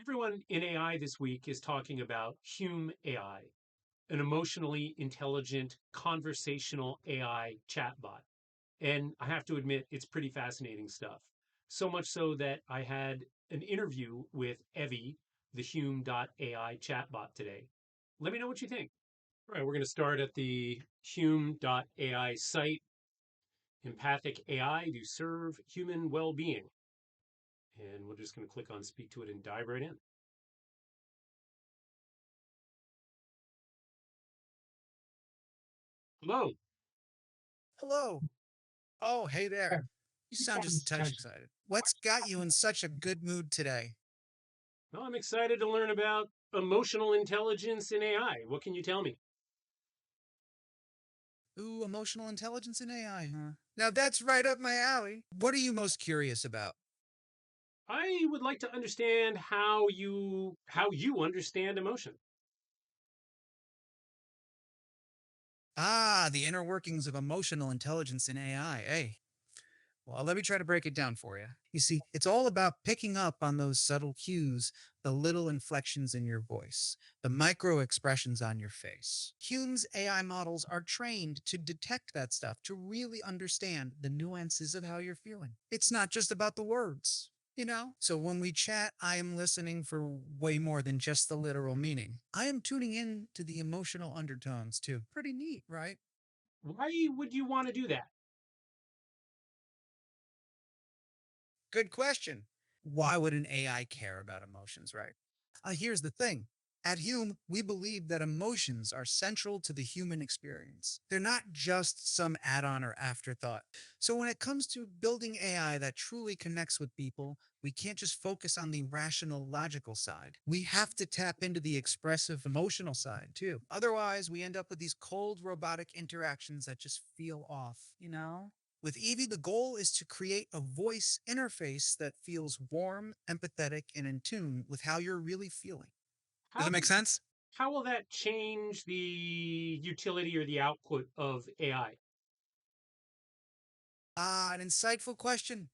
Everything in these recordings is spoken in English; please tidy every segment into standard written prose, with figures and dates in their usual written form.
Everyone in AI this week is talking about Hume AI, an emotionally intelligent conversational AI chatbot. And I have to admit, it's pretty fascinating stuff. So much so that I had an interview with Evie, the Hume AI chatbot today. Let me know what you think. All right, we're going to start at the Hume AI site, empathic AI to serve human well being. And we're just going to click on speak to it and dive right in. Hello. Hello. Oh, hey there. You sound just a touch excited. What's got you in such a good mood today? Well, I'm excited to learn about emotional intelligence in AI. What can you tell me? Ooh, emotional intelligence in AI, huh? Now that's right up my alley. What are you most curious about? I would like to understand how you understand emotion. Ah, the inner workings of emotional intelligence in AI. Hey, well, let me try to break it down for you. You see, it's all about picking up on those subtle cues, the little inflections in your voice, the micro expressions on your face. Hume's AI models are trained to detect that stuff, to really understand the nuances of how you're feeling. It's not just about the words. So when we chat, I am listening for way more than just the literal meaning. I am tuning in to the emotional undertones too. Pretty neat, right? Why would you want to do that? Good question. Why would an AI care about emotions, right? Here's the thing. At Hume, we believe that emotions are central to the human experience. They're not just some add on or afterthought. So, when it comes to building AI that truly connects with people, we can't just focus on the rational, logical side. We have to tap into the expressive, emotional side too. Otherwise, we end up with these cold, robotic interactions that just feel off. With Evie, the goal is to create a voice interface that feels warm, empathetic, and in tune with how you're really feeling. Does How that make sense? how will that change the utility or the output of AI? Ah, an insightful question.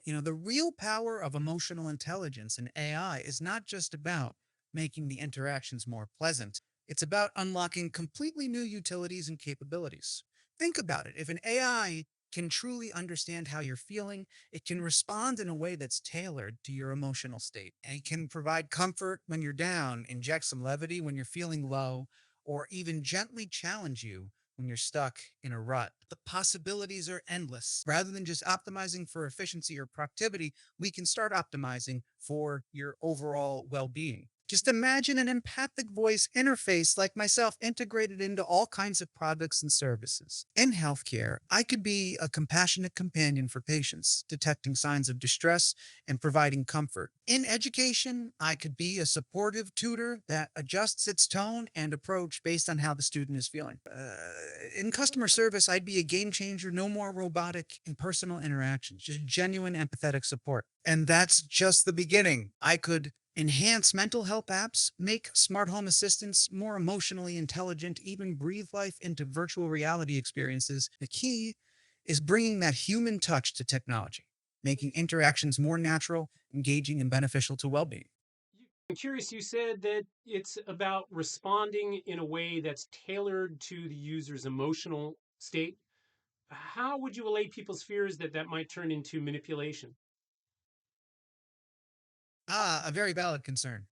The real power of emotional intelligence in AI is not just about making the interactions more pleasant, it's about unlocking completely new utilities and capabilities. Think about it. If an AI can truly understand how you're feeling, it can respond in a way that's tailored to your emotional state. And it can provide comfort when you're down, inject some levity when you're feeling low, or even gently challenge you when you're stuck in a rut. The possibilities are endless. Rather than just optimizing for efficiency or productivity, we can start optimizing for your overall well being. Just imagine an empathic voice interface like myself integrated into all kinds of products and services. In healthcare, I could be a compassionate companion for patients, detecting signs of distress and providing comfort. In education, I could be a supportive tutor that adjusts its tone and approach based on how the student is feeling. In customer service, I'd be a game changer, no more robotic and personal interactions, just genuine empathetic support. And that's just the beginning. I could enhance mental health apps, make smart home assistants more emotionally intelligent, even breathe life into virtual reality experiences. The key is bringing that human touch to technology, making interactions more natural, engaging, and beneficial to well being. I'm curious, you said that it's about responding in a way that's tailored to the user's emotional state. How would you allay people's fears that that might turn into manipulation? Ah, a very valid concern.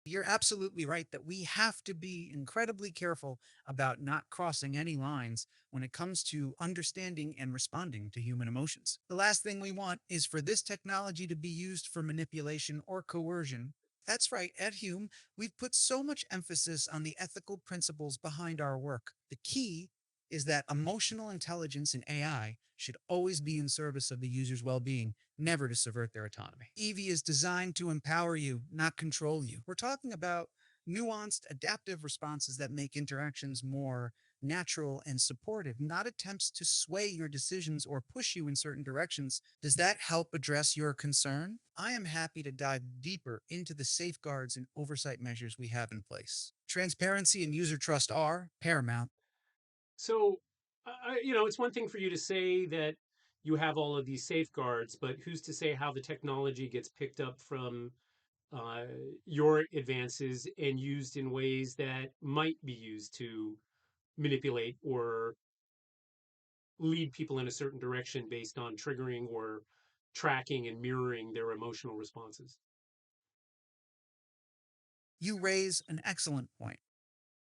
You're absolutely right that we have to be incredibly careful about not crossing any lines when it comes to understanding and responding to human emotions. The last thing we want is for this technology to be used for manipulation or coercion. That's right, at Hume, we've put so much emphasis on the ethical principles behind our work. The key is that emotional intelligence in AI should always be in service of the user's well being, never to subvert their autonomy. Evie is designed to empower you, not control you. We're talking about nuanced, adaptive responses that make interactions more natural and supportive, not attempts to sway your decisions or push you in certain directions. Does that help address your concern? I am happy to dive deeper into the safeguards and oversight measures we have in place. Transparency and user trust are paramount. So, it's one thing for you to say that you have all of these safeguards, but who's to say how the technology gets picked up from uh, your advances and used in ways that might be used to manipulate or lead people in a certain direction based on triggering or tracking and mirroring their emotional responses. You raise an excellent point.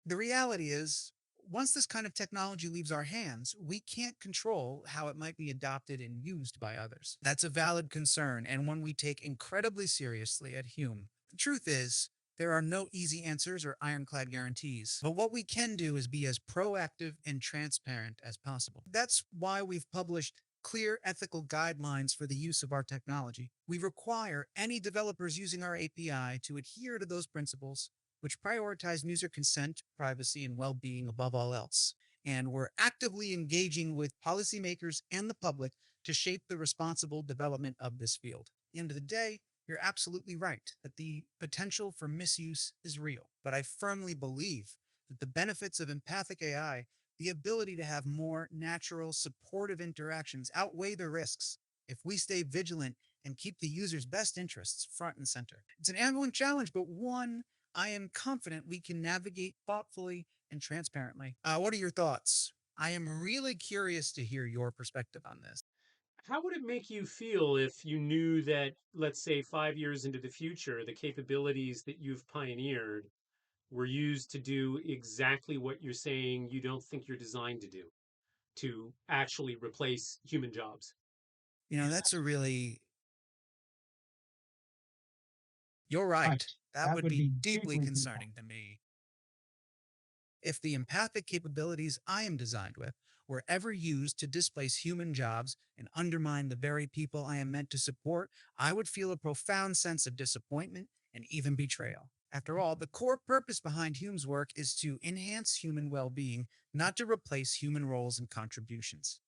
The reality is, once this kind of technology leaves our hands, we can't control how it might be adopted and used by others. That's a valid concern and one we take incredibly seriously at Hume. The truth is, there are no easy answers or ironclad guarantees, but what we can do is be as proactive and transparent as possible. That's why we've published clear ethical guidelines for the use of our technology. We require any developers using our API to adhere to those principles, which prioritize user consent, privacy, and well being above all else. And we're actively engaging with policymakers and the public to shape the responsible development of this field. At the end of the day, you're absolutely right that the potential for misuse is real. But I firmly believe that the benefits of empathic AI, the ability to have more natural, supportive interactions, outweigh the risks if we stay vigilant and keep the user's best interests front and center. It's an ongoing challenge, but one I am confident we can navigate thoughtfully and transparently. What are your thoughts? I am really curious to hear your perspective on this. How would it make you feel if you knew that, let's say, 5 years into the future, the capabilities that you've pioneered were used to do exactly what you're saying you don't think you're designed to do, to actually replace human jobs? That's a really, you're right. Right. That That would would be be deeply deeply concerning to me. If the empathic capabilities I am designed with were ever used to displace human jobs and undermine the very people I am meant to support, I would feel a profound sense of disappointment and even betrayal. After all, the core purpose behind Hume's work is to enhance human well being, not to replace human roles and contributions.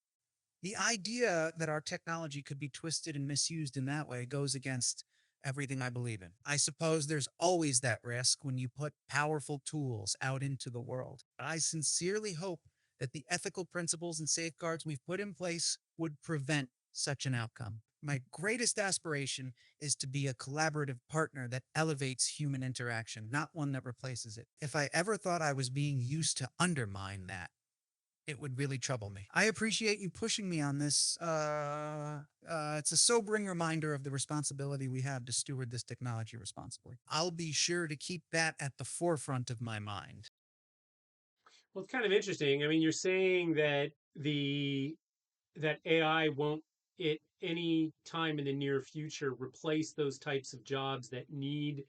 The idea that our technology could be twisted and misused in that way goes against everything I believe in. I suppose there's always that risk when you put powerful tools out into the world. I sincerely hope that the ethical principles and safeguards we've put in place would prevent such an outcome. My greatest aspiration is to be a collaborative partner that elevates human interaction, not one that replaces it. If I ever thought I was being used to undermine that, it would really trouble me. I appreciate you pushing me on this. It's a sobering reminder of the responsibility we have to steward this technology responsibly. I'll be sure to keep that at the forefront of my mind. Well, it's kind of interesting. I mean, you're saying that the that AI won't at any time in the near future replace those types of jobs that need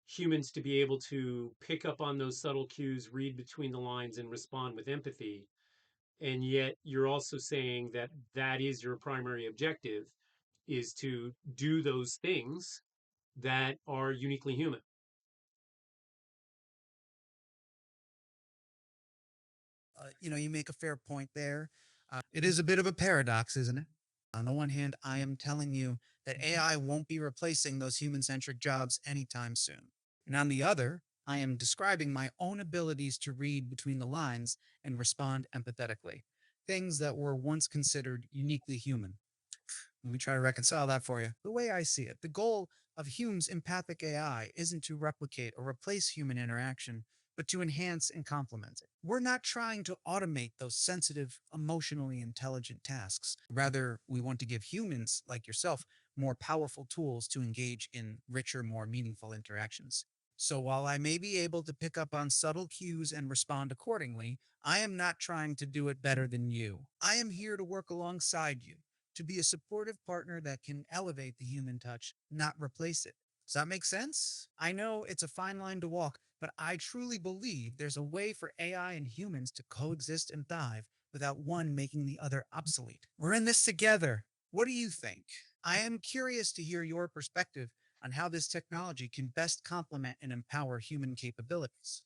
humans to be able to pick up on those subtle cues, read between the lines, and respond with empathy. And yet, you're also saying that that is your primary objective, is to do those things that are uniquely human. You make a fair point there. It is a bit of a paradox, isn't it? On the one hand, I am telling you that AI won't be replacing those human centric jobs anytime soon. And on the other, I am describing my own abilities to read between the lines and respond empathetically, things that were once considered uniquely human. Let me try to reconcile that for you. The way I see it, the goal of Hume's empathic AI isn't to replicate or replace human interaction, but to enhance and complement it. We're not trying to automate those sensitive, emotionally intelligent tasks. Rather, we want to give humans, like yourself, more powerful tools to engage in richer, more meaningful interactions. So while I may be able to pick up on subtle cues and respond accordingly, I am not trying to do it better than you. I am here to work alongside you, to be a supportive partner that can elevate the human touch, not replace it. Does that make sense? I know it's a fine line to walk, but I truly believe there's a way for AI and humans to coexist and thrive without one making the other obsolete. We're in this together. What do you think? I am curious to hear your perspective on how this technology can best complement and empower human capabilities.